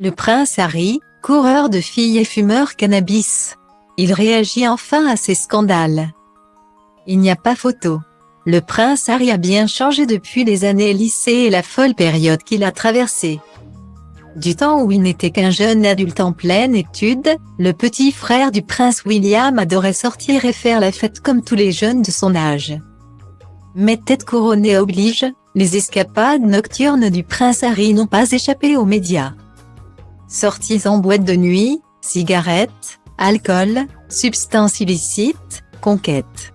Le prince Harry, coureur de filles et fumeur cannabis. Il réagit enfin à ces scandales. Il n'y a pas photo. Le prince Harry a bien changé depuis les années lycée et la folle période qu'il a traversée. Du temps où il n'était qu'un jeune adulte en pleine études, le petit frère du prince William adorait sortir et faire la fête comme tous les jeunes de son âge. Mais tête couronnée oblige, les escapades nocturnes du prince Harry n'ont pas échappé aux médias. Sorties en boîte de nuit, cigarettes, alcool, substances illicites, conquêtes.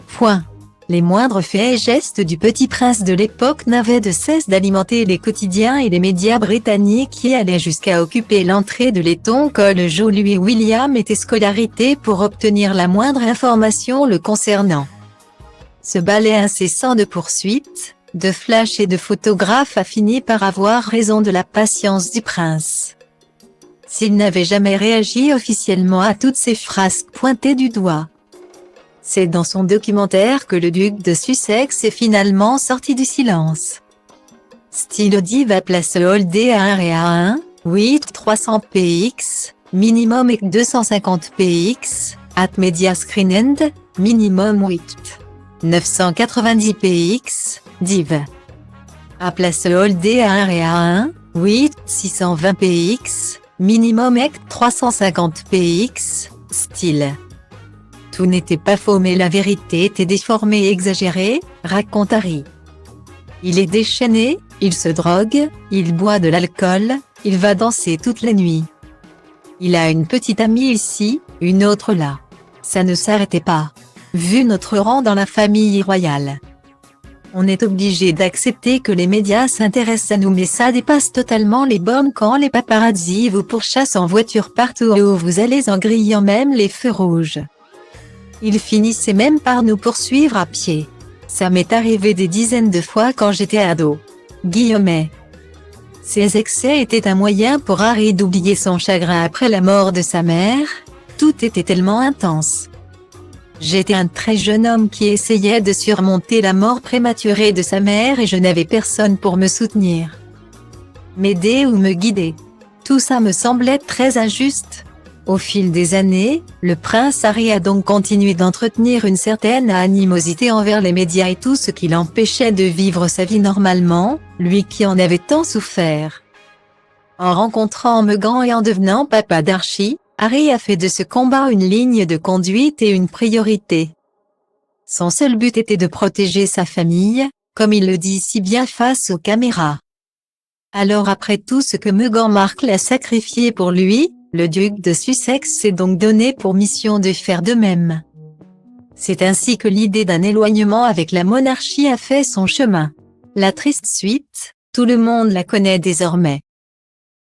Point. Les moindres faits et gestes du petit prince de l'époque n'avaient de cesse d'alimenter les quotidiens et les médias britanniques qui allaient jusqu'à occuper l'entrée de l'Eton College où lui William était scolarité pour obtenir la moindre information le concernant. Ce balai incessant de poursuites, de flashs et de photographes a fini par avoir raison de la patience du prince. S'il n'avait jamais réagi officiellement à toutes ces frasques pointées du doigt. C'est dans son documentaire que le duc de Sussex est finalement sorti du silence. Style Diva place Hold A1 et A1, 8 300 px, minimum et 250 px, at media screen end, minimum 8. 990 px, div. A place Hold A1 et A1, 8 620 px, minimum et 350 px, style. Tout n'était pas faux mais la vérité était déformée et exagérée, raconte Harry. Il est déchaîné, il se drogue, il boit de l'alcool, il va danser toute la nuit. Il a une petite amie ici, une autre là. Ça ne s'arrêtait pas. Vu notre rang dans la famille royale. On est obligé d'accepter que les médias s'intéressent à nous mais ça dépasse totalement les bornes quand les paparazzi vous pourchassent en voiture partout où vous allez en grillant même les feux rouges. Ils finissaient même par nous poursuivre à pied. Ça m'est arrivé des dizaines de fois quand j'étais ado. Guillemets. Ces excès étaient un moyen pour Harry d'oublier son chagrin après la mort de sa mère. Tout était tellement intense. J'étais un très jeune homme qui essayait de surmonter la mort prématurée de sa mère et je n'avais personne pour me soutenir. M'aider ou me guider. Tout ça me semblait très injuste. Au fil des années, le prince Harry a donc continué d'entretenir une certaine animosité envers les médias et tout ce qui l'empêchait de vivre sa vie normalement, lui qui en avait tant souffert. En rencontrant Meghan et en devenant papa d'Archie, Harry a fait de ce combat une ligne de conduite et une priorité. Son seul but était de protéger sa famille, comme il le dit si bien face aux caméras. Alors après tout ce que Meghan Markle a sacrifié pour lui, le duc de Sussex s'est donc donné pour mission de faire de même. C'est ainsi que l'idée d'un éloignement avec la monarchie a fait son chemin. La triste suite, tout le monde la connaît désormais.